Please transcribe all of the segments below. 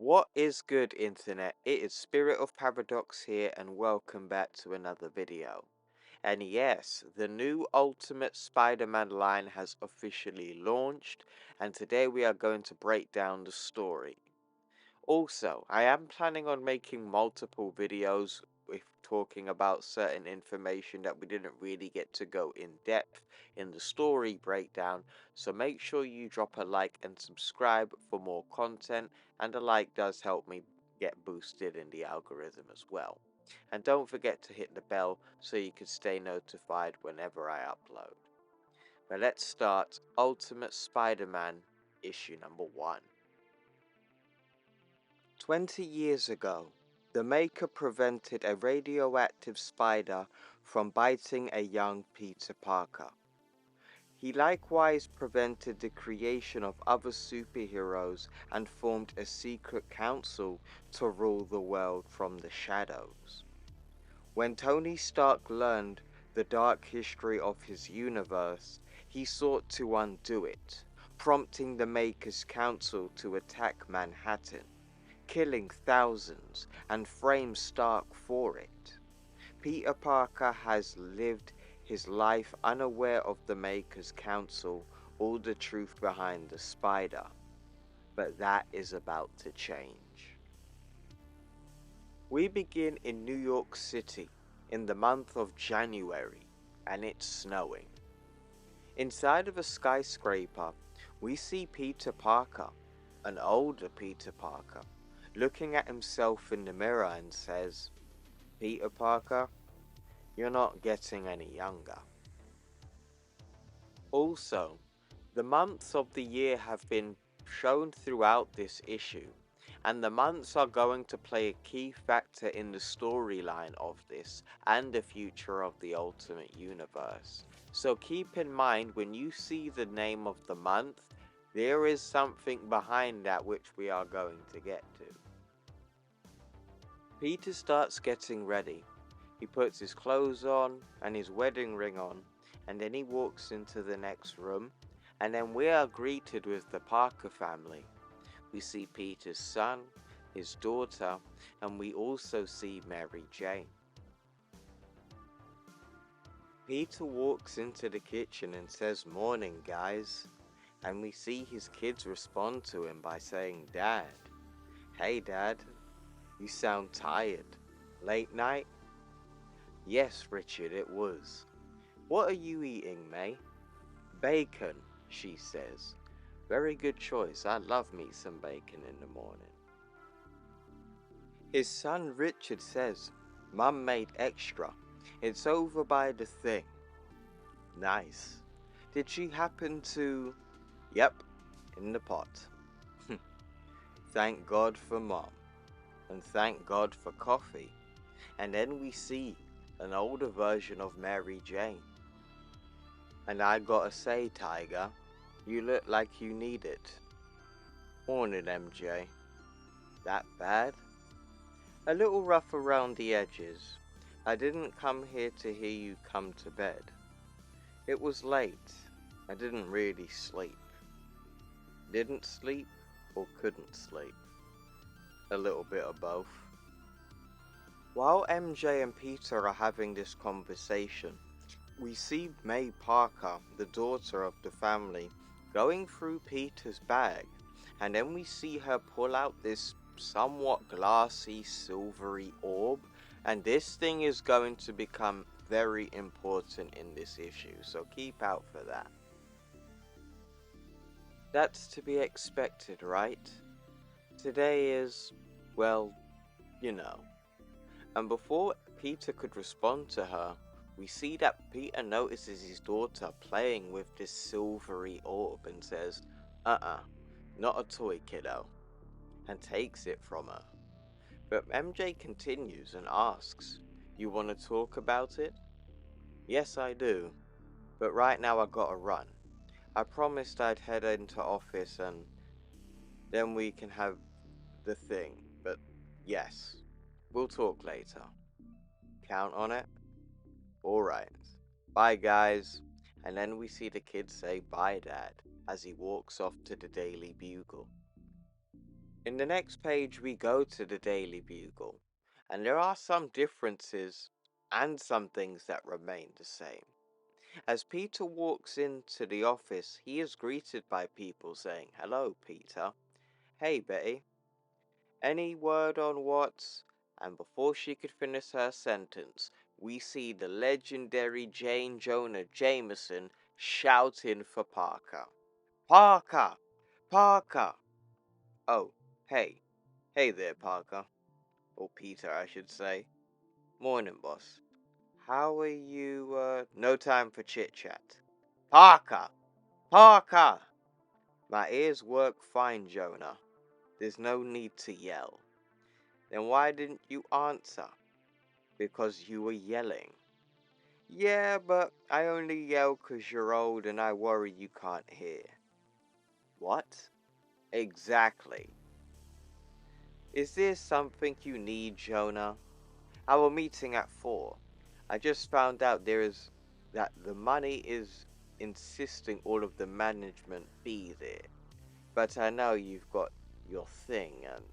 What is good, internet? It is Spirit of Paradox here, and welcome back to another video. And yes, the new Ultimate Spider-Man line has officially launched, and today we are going to break down the story. Also, I am planning on making multiple videos with talking about certain information that we didn't really get to go in depth in the story breakdown, so make sure you drop a like and subscribe for more content, and a like does help me get boosted in the algorithm as well. And don't forget to hit the bell so you can stay notified whenever I upload. But let's start Ultimate Spider-Man issue number 1. 20 years ago, the Maker prevented a radioactive spider from biting a young Peter Parker. He likewise prevented the creation of other superheroes and formed a secret council to rule the world from the shadows. When Tony Stark learned the dark history of his universe, he sought to undo it, prompting the Maker's Council to attack Manhattan, killing thousands, and frame Stark for it. Peter Parker has lived his life unaware of the Maker's Council or the truth behind the spider. But that is about to change. We begin in New York City in the month of January, and it's snowing. Inside of a skyscraper, we see Peter Parker, an older Peter Parker, looking at himself in the mirror and says, "Peter Parker, you're not getting any younger." Also, the months of the year have been shown throughout this issue, and the months are going to play a key factor in the storyline of this and the future of the Ultimate Universe. So keep in mind when you see the name of the month, there is something behind that which we are going to get to. Peter starts getting ready. He puts his clothes on and his wedding ring on, and then he walks into the next room, and then we are greeted with the Parker family. We see Peter's son, his daughter, and we also see Mary Jane. Peter walks into the kitchen and says, "Morning, guys," and we see his kids respond to him by saying, "Dad." "Hey, Dad. You sound tired. Late night?" "Yes, Richard, it was." "What are you eating, May?" "Bacon," she says. "Very good choice. I love me some bacon in the morning." His son Richard says, "Mum made extra. It's over by the thing." "Nice. Did she happen to—" "Yep, in the pot." Thank God for Mom. And thank God for coffee. And then we see an older version of Mary Jane. "And I gotta say, Tiger, you look like you need it." "Morning, MJ." "That bad?" "A little rough around the edges. I didn't come here to hear you come to bed. It was late. I didn't really sleep." "Didn't sleep or couldn't sleep?" "A little bit of both." While MJ and Peter are having this conversation, we see May Parker, the daughter of the family, going through Peter's bag, and then we see her pull out this somewhat glassy, silvery orb, and this thing is going to become very important in this issue, so keep out for that. That's to be expected, right? Today is, well, you know. And before Peter could respond to her, we see that Peter notices his daughter playing with this silvery orb and says, not a toy, kiddo," and takes it from her. But MJ continues and asks, "You want to talk about it?" "Yes, I do. But right now I gotta run. I promised I'd head into office and then we can have the thing. But yes, we'll talk later." "Count on it?" "Alright. Bye, guys." And then we see the kid say, "Bye, Dad," as he walks off to the Daily Bugle. In the next page, we go to the Daily Bugle, and there are some differences and some things that remain the same. As Peter walks into the office, he is greeted by people saying, "Hello, Peter. Hey, Betty. Any word on what's..." And before she could finish her sentence, we see the legendary Jane Jonah Jameson shouting for Parker. "Parker! Parker!" "Oh, hey. Hey there, Parker. Or Peter, I should say. Morning, boss. How are you, No time for chit-chat. Parker! Parker!" "My ears work fine, Jonah. There's no need to yell." "Then why didn't you answer?" "Because you were yelling." "Yeah, but I only yell 'cause you're old and I worry you can't hear." "What?" "Exactly. Is there something you need, Jonah?" "Our meeting at 4. I just found out that the money is insisting all of the management be there. But I know you've got your thing and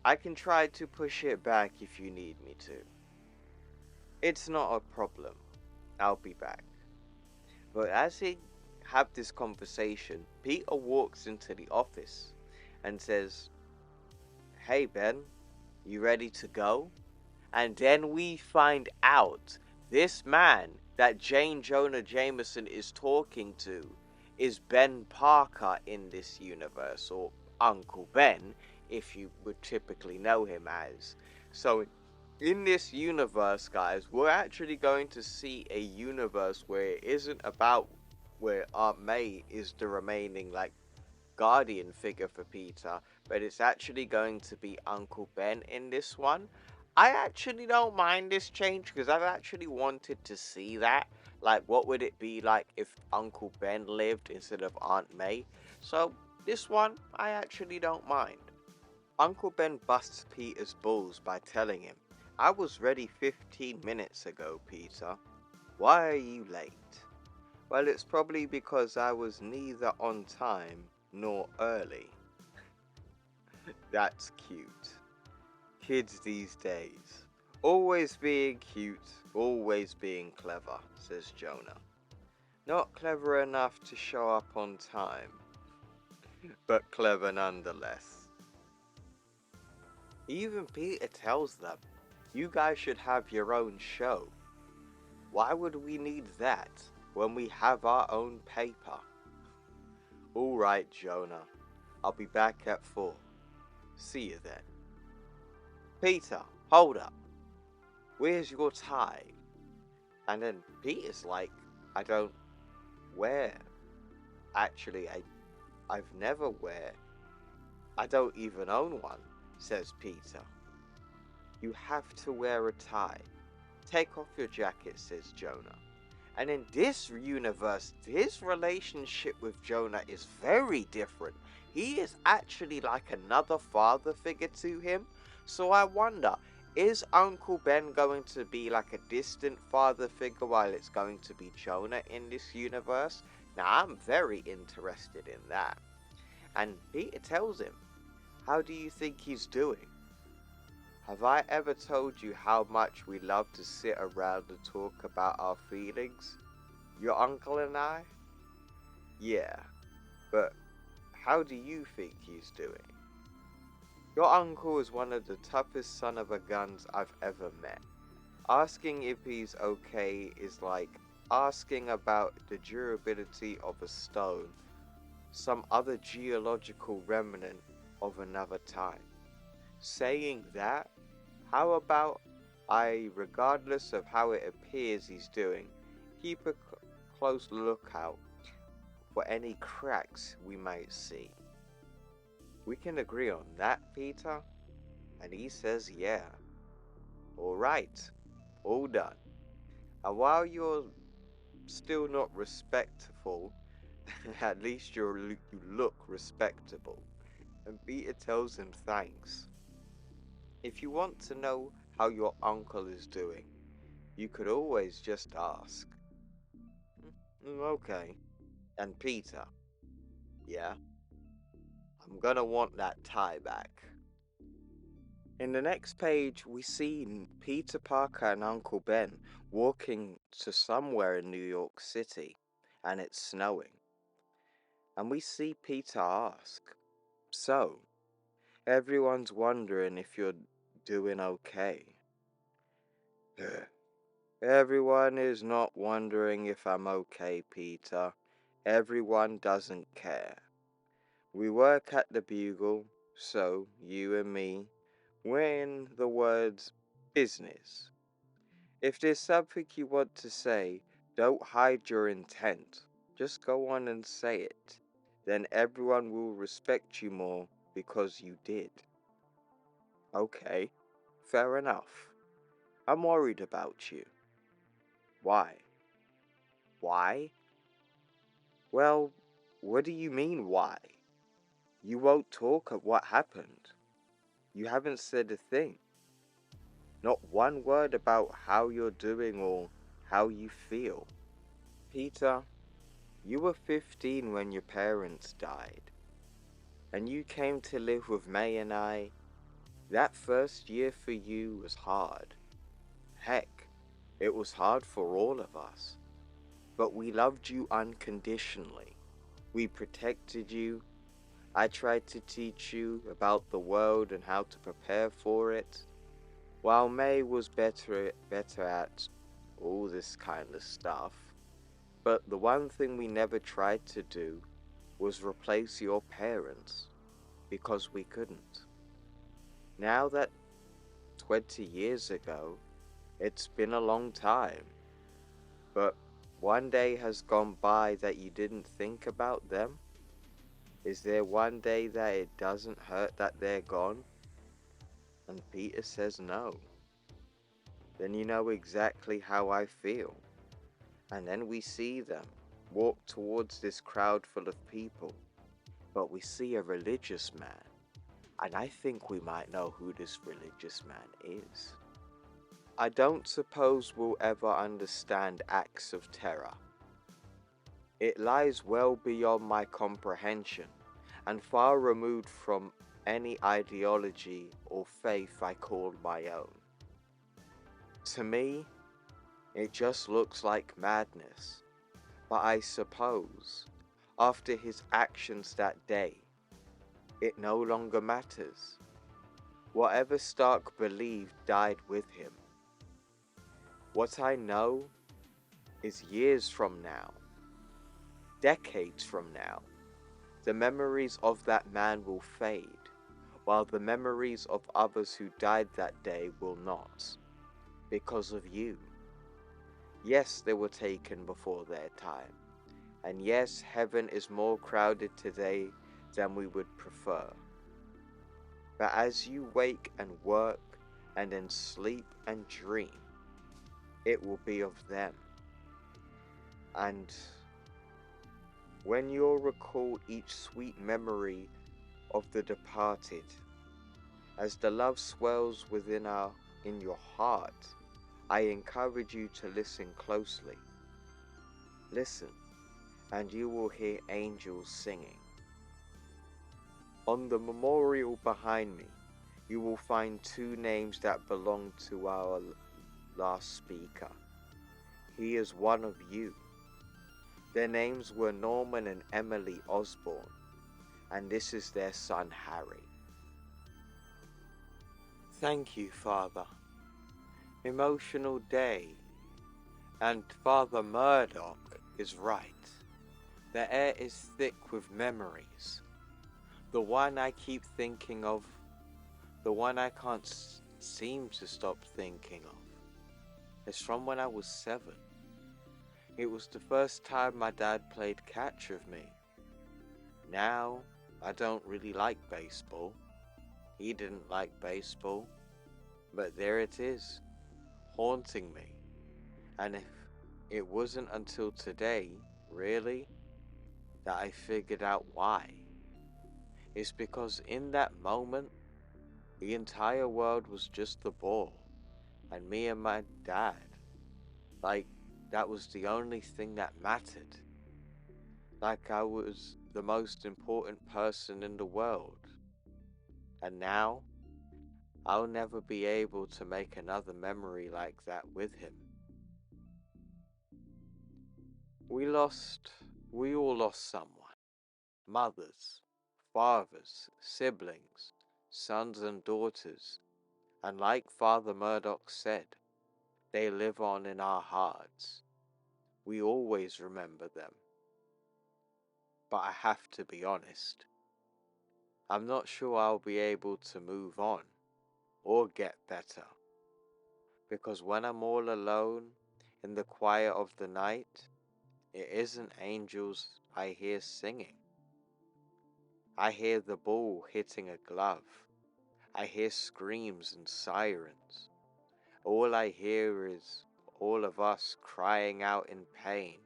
I can try to push it back if you need me to." "It's not a problem. I'll be back." But as they have this conversation, Peter walks into the office and says, "Hey Ben, you ready to go?" And then we find out this man that Jane Jonah Jameson is talking to is Ben Parker in this universe, or Uncle Ben, if you would typically know him as. So in this universe, guys, we're actually going to see a universe where it isn't about where Aunt May is the remaining, like, guardian figure for Peter, but it's actually going to be Uncle Ben in this one. I actually don't mind this change because I've actually wanted to see that. Like, what would it be like if Uncle Ben lived instead of Aunt May? So, this one, I actually don't mind. Uncle Ben busts Peter's balls by telling him, "I was ready 15 minutes ago, Peter. Why are you late?" "Well, it's probably because I was neither on time nor early." That's cute. Kids these days. Always being cute, always being clever, says Jonah. Not clever enough to show up on time, but clever nonetheless. Even Peter tells them, "You guys should have your own show." "Why would we need that when we have our own paper?" "Alright, Jonah. I'll be back at 4. See you then." "Peter, hold up. Where's your tie?" And then Peter's like, "I don't wear. Actually, I've never wear. I don't even own one," says Peter. "You have to wear a tie. Take off your jacket," says Jonah. And in this universe, his relationship with Jonah is very different. He is actually like another father figure to him. So I wonder, is Uncle Ben going to be like a distant father figure while it's going to be Jonah in this universe? Now, I'm very interested in that. And Peter tells him, "How do you think he's doing?" "Have I ever told you how much we love to sit around and talk about our feelings? Your uncle and I?" "Yeah, but how do you think he's doing?" "Your uncle is one of the toughest son of a guns I've ever met. Asking if he's okay is like asking about the durability of a stone, some other geological remnant of another time. Saying that, how about regardless of how it appears he's doing, keep a close lookout for any cracks we might see." We can agree on that, Peter? And he says, "Yeah." "Alright, all done. And while you're still not respectful, at least you look respectable." And Peter tells him thanks. "If you want to know how your uncle is doing, you could always just ask." Okay." And Peter, "Yeah?" I'm gonna want that tie back. In the next page, we see Peter Parker and Uncle Ben walking to somewhere in New York City, and it's snowing. And we see Peter ask, "So, everyone's wondering if you're doing okay." "Everyone is not wondering if I'm okay, Peter. Everyone doesn't care. We work at the Bugle, so you and me, we're in the words business. If there's something you want to say, don't hide your intent. Just go on and say it. Then everyone will respect you more because you did." "Okay, fair enough. I'm worried about you." "Why?" "Why?" "Well, what do you mean, why? You won't talk of what happened. You haven't said a thing. Not one word about how you're doing or how you feel." "Peter, you were 15 when your parents died, and you came to live with May and I. That first year for you was hard. Heck, it was hard for all of us. But we loved you unconditionally. We protected you. I tried to teach you about the world and how to prepare for it, while May was better at all this kind of stuff. But the one thing we never tried to do was replace your parents, because we couldn't. Now that 20 years ago, it's been a long time, but one day has gone by that you didn't think about them? Is there one day that it doesn't hurt that they're gone?" And Peter says no. "Then you know exactly how I feel." And then we see them walk towards this crowd full of people, but we see a religious man, and I think we might know who this religious man is. I don't suppose we'll ever understand acts of terror. It lies well beyond my comprehension, and far removed from any ideology or faith I call my own. To me, it just looks like madness, but I suppose, after his actions that day, it no longer matters. Whatever Stark believed died with him. What I know is years from now, decades from now, the memories of that man will fade, while the memories of others who died that day will not, because of you. Yes, they were taken before their time, and yes, heaven is more crowded today than we would prefer. But as you wake and work, and then sleep and dream, it will be of them. And when you'll recall each sweet memory of the departed, as the love swells in your heart, I encourage you to listen closely. Listen, and you will hear angels singing. On the memorial behind me, you will find two names that belong to our last speaker. He is one of you. Their names were Norman and Emily Osborne, and this is their son Harry. Thank you, Father. Emotional day. And Father Murdoch is right. The air is thick with memories. The one I keep thinking of, the one I can't seem to stop thinking of, is from when I was 7. It was the first time my dad played catch with me. Now, I don't really like baseball. He didn't like baseball. But there it is, haunting me. And if it wasn't until today, really, that I figured out why. It's because in that moment, the entire world was just the ball, and me and my dad. Like, that was the only thing that mattered. Like the most important person in the world. And now, I'll never be able to make another memory like that with him. We all lost someone. Mothers, fathers, siblings, sons and daughters. And like Father Murdoch said, they live on in our hearts. We always remember them. But I have to be honest, I'm not sure I'll be able to move on or get better. Because when I'm all alone in the quiet of the night, it isn't angels I hear singing. I hear the ball hitting a glove. I hear screams and sirens. All I hear is all of us crying out in pain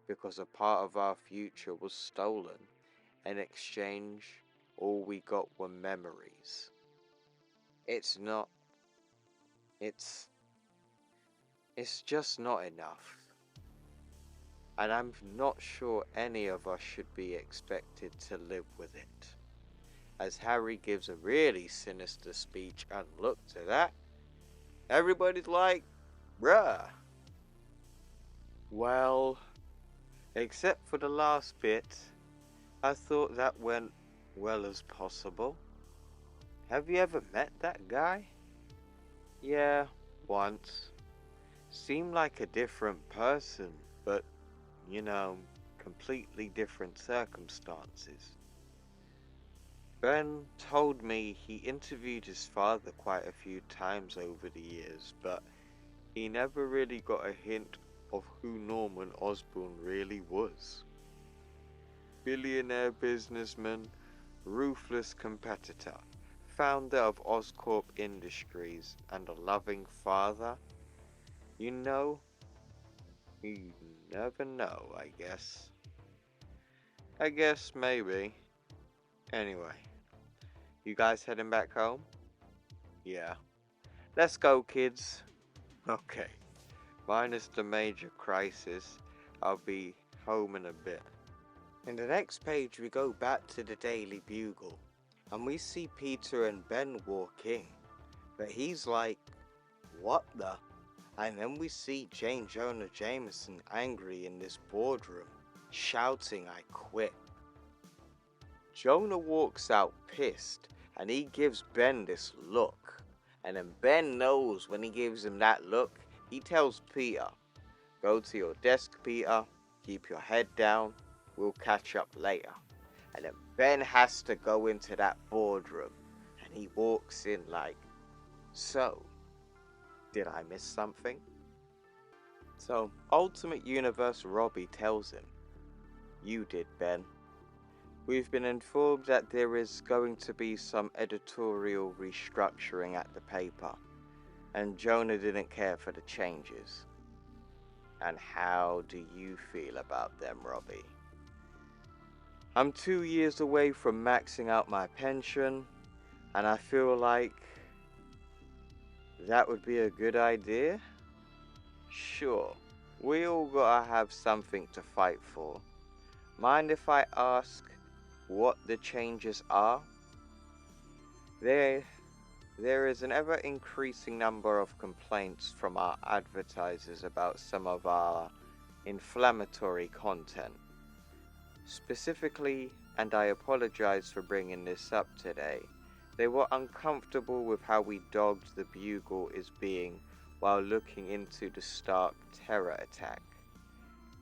because a part of our future was stolen. In exchange, all we got were memories. It's just not enough. And I'm not sure any of us should be expected to live with it. As Harry gives a really sinister speech, and look to that, everybody's like, bruh. Well, except for the last bit, I thought that went well as possible. Have you ever met that guy? Yeah, once. Seemed like a different person, but, completely different circumstances. Ben told me he interviewed his father quite a few times over the years, but he never really got a hint of who Norman Osborn really was. Billionaire businessman, ruthless competitor, founder of Oscorp Industries, and a loving father. You never know, I guess. Maybe. Anyway, you guys heading back home? Yeah. Let's go, kids. Okay. Minus the major crisis, I'll be home in a bit. In the next page, we go back to the Daily Bugle, and we see Peter and Ben walk in. But he's like, what the? And then we see Jane Jonah Jameson angry in this boardroom, shouting, I quit. Jonah walks out pissed, and he gives Ben this look. And then Ben knows when he gives him that look, he tells Peter, go to your desk, Peter, keep your head down, we'll catch up later. And then Ben has to go into that boardroom, and he walks in like, so, did I miss something? So, Ultimate Universe Robbie tells him, you did, Ben. We've been informed that there is going to be some editorial restructuring at the paper, and Jonah didn't care for the changes. And how do you feel about them, Robbie? I'm 2 years away from maxing out my pension, and I feel like that would be a good idea? Sure, we all gotta have something to fight for. Mind if I ask what the changes are? There is an ever-increasing number of complaints from our advertisers about some of our inflammatory content. Specifically, and I apologize for bringing this up today, they were uncomfortable with how we dogged the Bugle is being while looking into the Stark terror attack.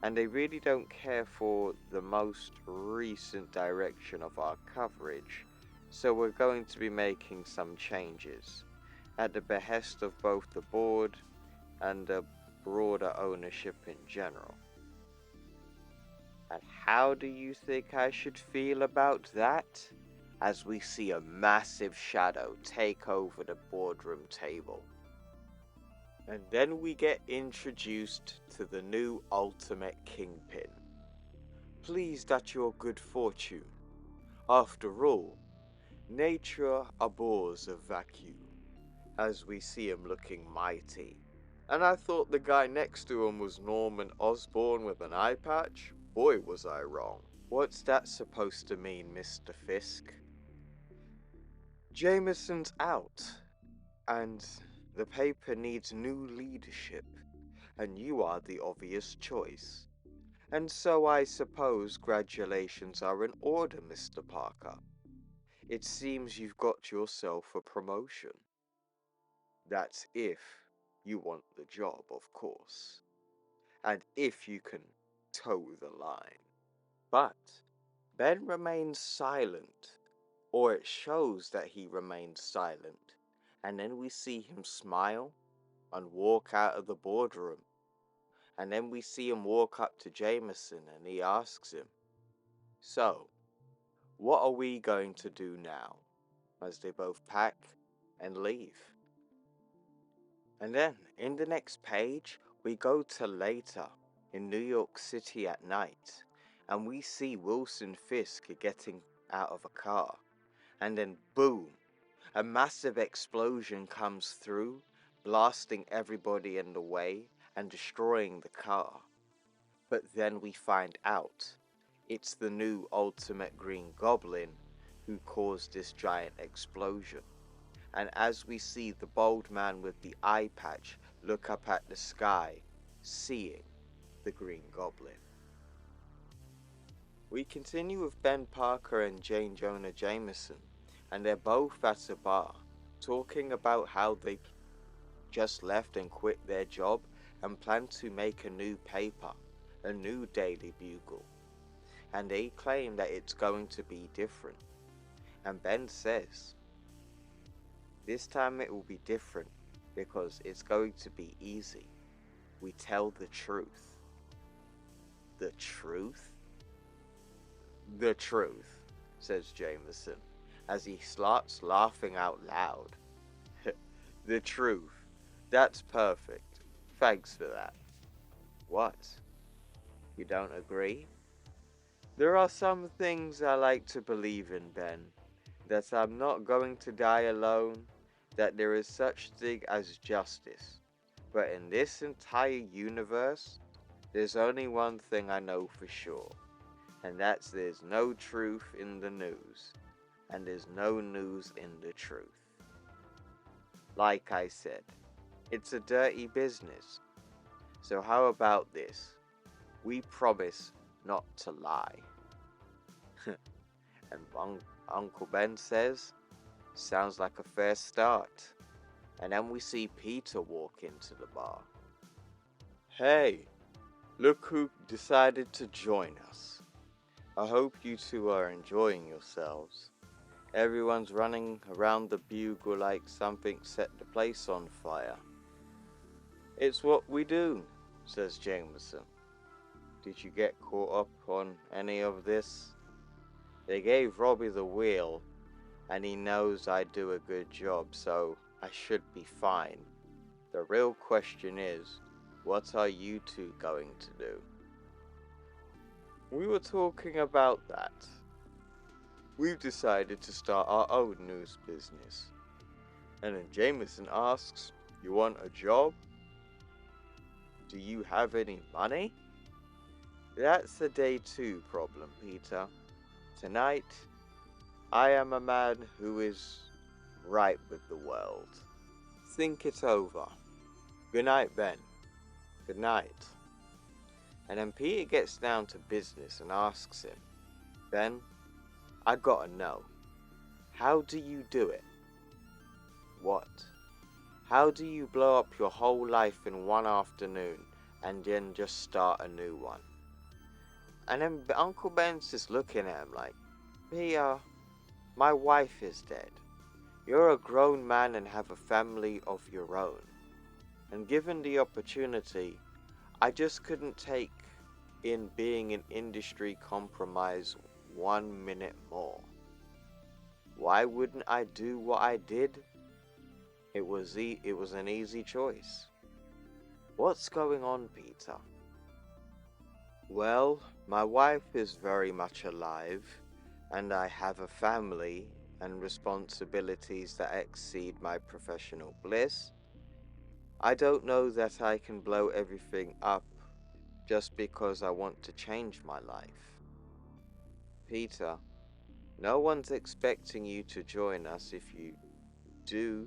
And they really don't care for the most recent direction of our coverage, so we're going to be making some changes, at the behest of both the board and the broader ownership in general. And how do you think I should feel about that? As we see a massive shadow take over the boardroom table. And then we get introduced to the new Ultimate Kingpin. Pleased at your good fortune. After all, nature abhors a vacuum. As we see him looking mighty. And I thought the guy next to him was Norman Osborn with an eye patch. Boy, was I wrong. What's that supposed to mean, Mr. Fisk? Jameson's out, and the paper needs new leadership, and you are the obvious choice. And so I suppose congratulations are in order, Mr. Parker. It seems you've got yourself a promotion. That's if you want the job, of course, and if you can toe the line. But Ben remains silent, or it shows that he remains silent, and then we see him smile and walk out of the boardroom. And then we see him walk up to Jameson and he asks him, "So, what are we going to do now?" As they both pack and leave. And then, in the next page, we go to later, in New York City at night, and we see Wilson Fisk getting out of a car. And then boom, a massive explosion comes through, blasting everybody in the way and destroying the car. But then we find out it's the new Ultimate Green Goblin who caused this giant explosion. And as we see the bald man with the eye patch look up at the sky, seeing the Green Goblin. We continue with Ben Parker and Jane Jonah Jameson, and they're both at a bar, talking about how they just left and quit their job and plan to make a new paper, a new Daily Bugle. And they claim that it's going to be different. And Ben says, this time it will be different because it's going to be easy. We tell the truth. The truth? The truth, says Jameson, as he starts laughing out loud. The truth. That's perfect. Thanks for that. What? You don't agree? There are some things I like to believe in, Ben. That I'm not going to die alone, that there is such thing as justice. But in this entire universe, there's only one thing I know for sure, and that's there's no truth in the news, and there's no news in the truth. Like I said, it's a dirty business. So how about this? We promise not to lie. And Uncle Ben says, sounds like a fair start. And then we see Peter walk into the bar. Hey, look who decided to join us. I hope you two are enjoying yourselves. Everyone's running around the bugle like something set the place on fire. It's what we do, says Jameson. Did you get caught up on any of this? They gave Robbie the wheel, and he knows I do a good job, so I should be fine. The real question is, what are you two going to do? We were talking about that. We've decided to start our own news business. And then Jameson asks, you want a job? Do you have any money? That's a day 2 problem, Peter. Tonight, I am a man who is right with the world. Think it over. Good night, Ben. Good night. And then Peter gets down to business and asks him, Ben, I gotta know, how do you do it? What? How do you blow up your whole life in one afternoon and then just start a new one? And then Uncle Ben's just looking at him like, Peter, my wife is dead. You're a grown man and have a family of your own. And given the opportunity, I just couldn't take in being in industry compromise 1 minute more. Why wouldn't I do what I did? It was an easy choice. What's going on, Peter? Well, my wife is very much alive, and I have a family and responsibilities that exceed my professional bliss. I don't know that I can blow everything up just because I want to change my life. Peter, no one's expecting you to join us. If you do,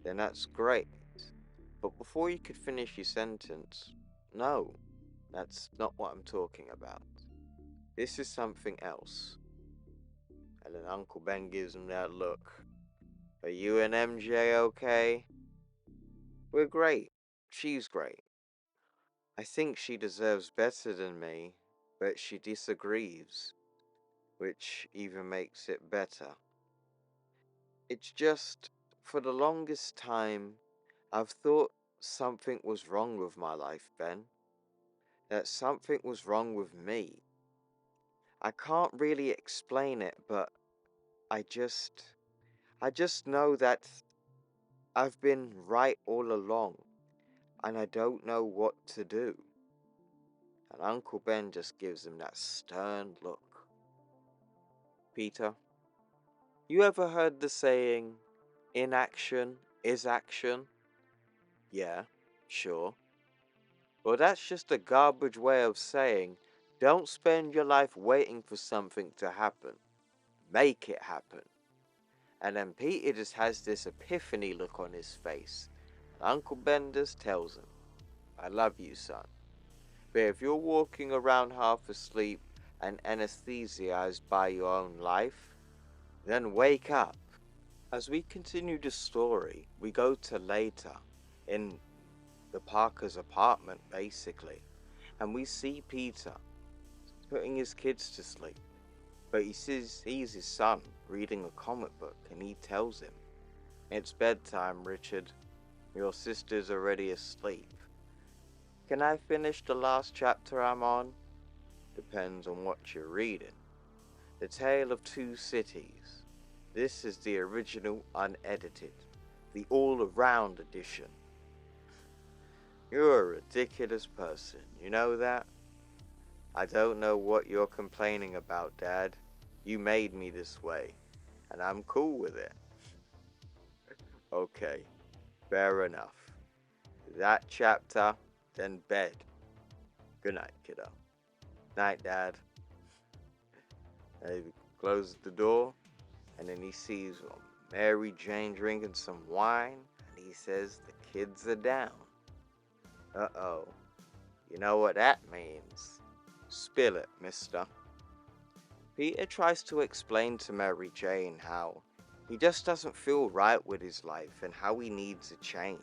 then that's great. But before you could finish your sentence, no, that's not what I'm talking about. This is something else. And then Uncle Ben gives him that look. Are you and MJ okay? We're great. She's great. I think she deserves better than me, but she disagrees, which even makes it better. It's just, for the longest time, I've thought something was wrong with my life, Ben. That something was wrong with me. I can't really explain it, but I just know that I've been right all along, and I don't know what to do. And Uncle Ben just gives him that stern look. Peter, you ever heard the saying, inaction is action? Yeah, sure. Well, that's just a garbage way of saying, don't spend your life waiting for something to happen. Make it happen. And then Peter just has this epiphany look on his face. And Uncle Ben just tells him, I love you, son. But if you're walking around half asleep and anesthetized by your own life, then wake up. As we continue the story, we go to later, in the Parker's apartment basically, and we see Peter putting his kids to sleep. But he sees his son reading a comic book, and he tells him, it's bedtime, Richard. Your sister's already asleep. Can I finish the last chapter I'm on? Depends on what you're reading. The Tale of Two Cities. This is the original unedited, the all-around edition. You're a ridiculous person, you know that? I don't know what you're complaining about, Dad. You made me this way, and I'm cool with it. Okay, fair enough. That chapter, then bed. Good night, kiddo. Night, Dad. And he closes the door, and then he sees Mary Jane drinking some wine, and he says the kids are down. Uh-oh. You know what that means. Spill it, mister. Peter tries to explain to Mary Jane how he just doesn't feel right with his life and how he needs a change.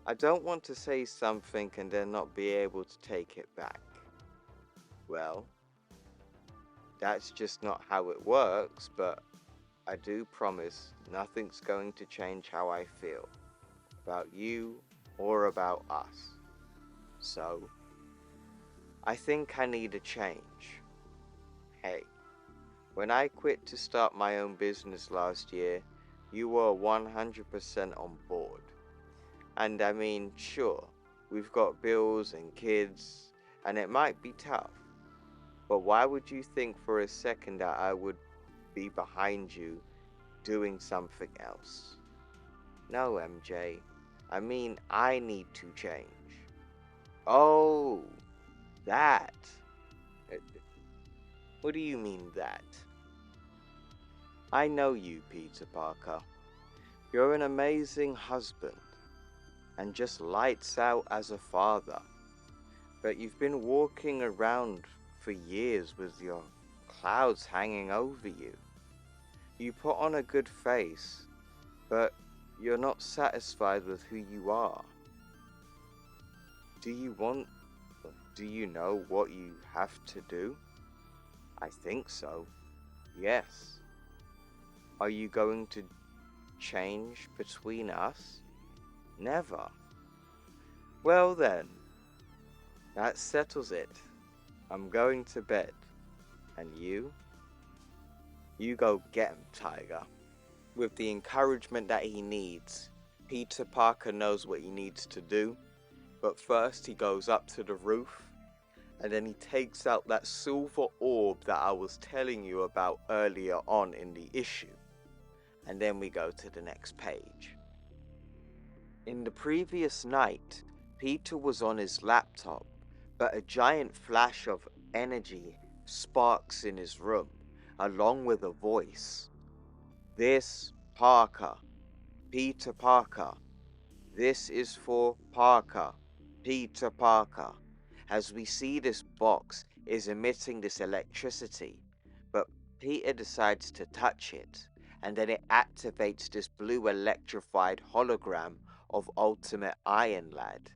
I don't want to say something and then not be able to take it back. Well, that's just not how it works, but I do promise nothing's going to change how I feel about you or about us. So, I think I need a change. Hey, when I quit to start my own business last year, you were 100% on board. And I mean, sure, we've got bills and kids, and it might be tough. But why would you think for a second that I would be behind you doing something else? No, MJ. I mean, I need to change. Oh, that. What do you mean that? I know you, Peter Parker. You're an amazing husband, and just lights out as a father. But you've been walking around for years with your clouds hanging over you. You put on a good face, but you're not satisfied with who you are. Do you know what you have to do? I think so. Yes. Are you going to change between us? Never. Well then, that settles it. I'm going to bed. And you? You go get him, Tiger. With the encouragement that he needs, Peter Parker knows what he needs to do. But first he goes up to the roof, and then he takes out that silver orb that I was telling you about earlier on in the issue. And then we go to the next page. In the previous night, Peter was on his laptop, but a giant flash of energy sparks in his room, along with a voice. This Parker, Peter Parker. This is for Parker, Peter Parker. As we see, this box is emitting this electricity, but Peter decides to touch it, and then it activates this blue electrified hologram of Ultimate Iron Lad,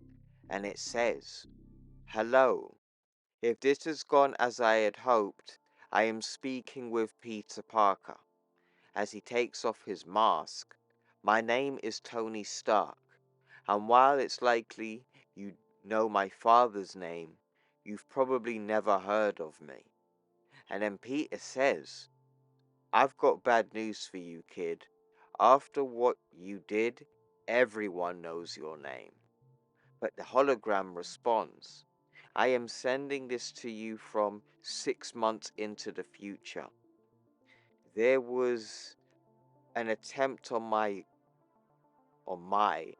and it says, "Hello. If this has gone as I had hoped, I am speaking with Peter Parker." As he takes off his mask, "My name is Tony Stark, and while it's likely you know my father's name, you've probably never heard of me." And then Peter says, "I've got bad news for you, kid. After what you did, everyone knows your name." But the hologram responds, "I am sending this to you from 6 months into the future. There was an attempt on my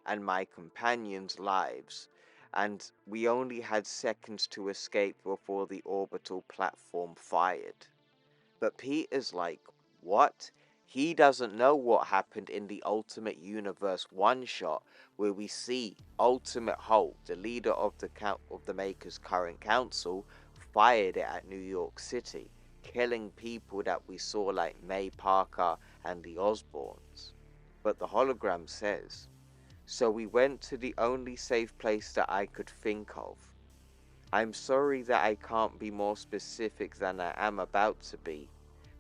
and my companions' lives, and we only had seconds to escape before the orbital platform fired." But Peter's like, what? He doesn't know what happened in the Ultimate Universe one-shot, where we see Ultimate Hulk, the leader of the Maker's current council, fired it at New York City, killing people that we saw like May Parker and the Osborns. But the hologram says, "So we went to the only safe place that I could think of. I'm sorry that I can't be more specific than I am about to be,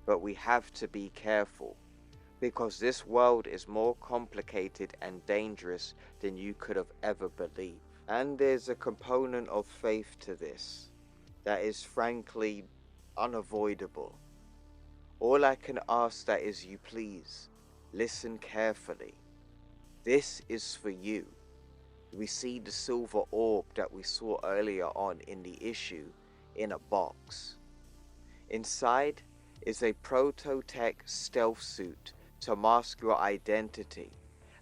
but we have to be careful, because this world is more complicated and dangerous than you could have ever believed." And there's a component of faith to this that is frankly unavoidable. All I can ask that is you please listen carefully. This is for you. We see the silver orb that we saw earlier on in the issue in a box. Inside is a proto-tech stealth suit to mask your identity,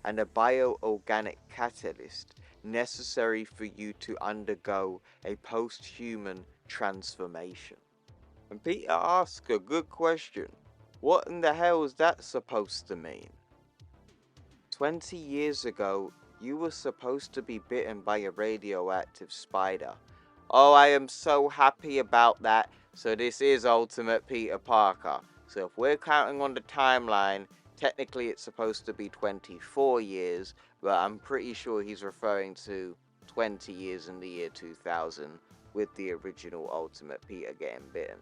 and a bio-organic catalyst necessary for you to undergo a post-human transformation. And Peter asks a good question. What in the hell is that supposed to mean? 20 years ago, you were supposed to be bitten by a radioactive spider. Oh, I am so happy about that. So this is Ultimate Peter Parker. So if we're counting on the timeline, technically it's supposed to be 24 years, but I'm pretty sure he's referring to 20 years in the year 2000 with the original Ultimate Peter getting bitten.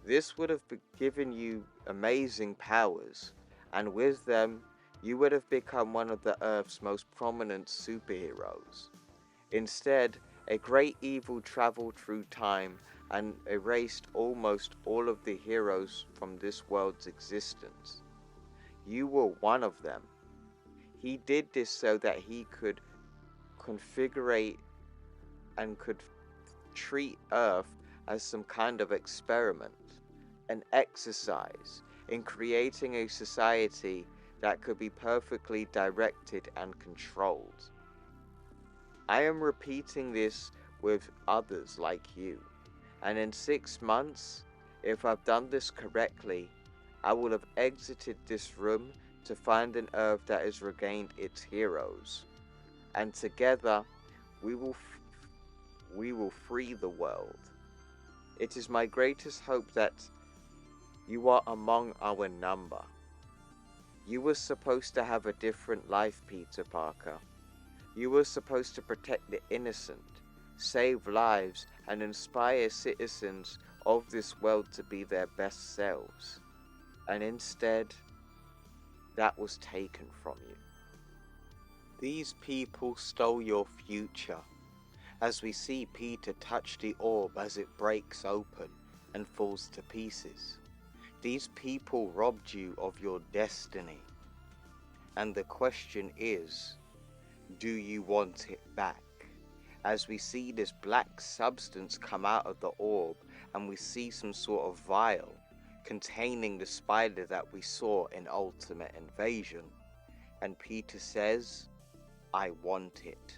This would have given you amazing powers, and with them, you would have become one of the Earth's most prominent superheroes. Instead, a great evil traveled through time and erased almost all of the heroes from this world's existence. You were one of them. He did this so that he could configure and could treat Earth as some kind of experiment, an exercise in creating a society that could be perfectly directed and controlled. I am repeating this with others like you, and in 6 months, if I've done this correctly, I will have exited this room to find an Earth that has regained its heroes, and together we will free the world. It is my greatest hope that you are among our number. You were supposed to have a different life, Peter Parker. You were supposed to protect the innocent, save lives, and inspire citizens of this world to be their best selves. And instead, that was taken from you. These people stole your future, as we see Peter touch the orb as it breaks open and falls to pieces. These people robbed you of your destiny. And the question is, do you want it back? As we see this black substance come out of the orb, and we see some sort of vial containing the spider that we saw in Ultimate Invasion. And Peter says, I want it.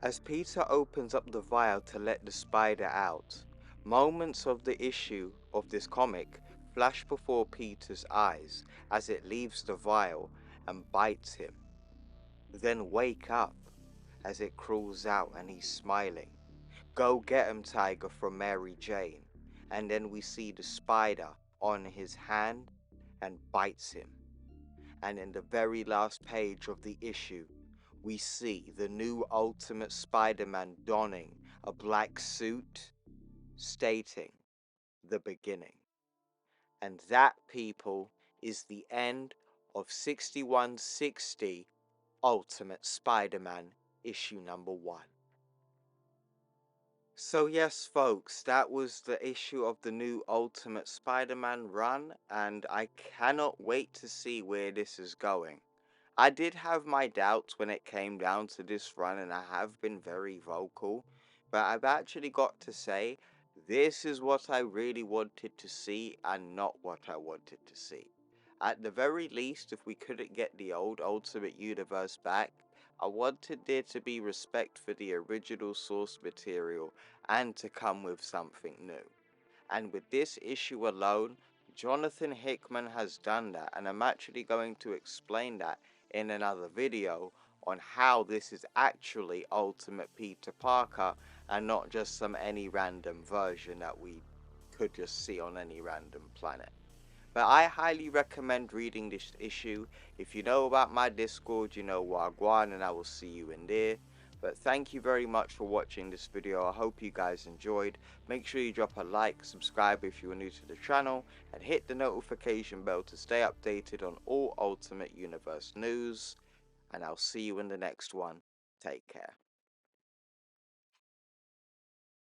As Peter opens up the vial to let the spider out, moments of the issue of this comic flash before Peter's eyes as it leaves the vial and bites him. Then wake up as it crawls out and he's smiling. "Go get him, Tiger," from Mary Jane. And then we see the spider on his hand and bites him. And in the very last page of the issue, we see the new Ultimate Spider-Man donning a black suit, stating the beginning. And that, people, is the end of 6160 Ultimate Spider-Man issue number 1. So yes, folks, that was the issue of the new Ultimate Spider-Man run, and I cannot wait to see where this is going. I did have my doubts when it came down to this run, and I have been very vocal, but I've actually got to say, this is what I really wanted to see and not what I wanted to see. At the very least, if we couldn't get the old Ultimate Universe back, I wanted there to be respect for the original source material and to come with something new. And with this issue alone, Jonathan Hickman has done that, and I'm actually going to explain that in another video on how this is actually Ultimate Peter Parker and not just some any random version that we could just see on any random planet. But I highly recommend reading this issue. If you know about my Discord, you know Wagwan, and I will see you in there. But thank you very much for watching this video. I hope you guys enjoyed. Make sure you drop a like, subscribe if you are new to the channel, and hit the notification bell to stay updated on all Ultimate Universe news. And I'll see you in the next one. Take care.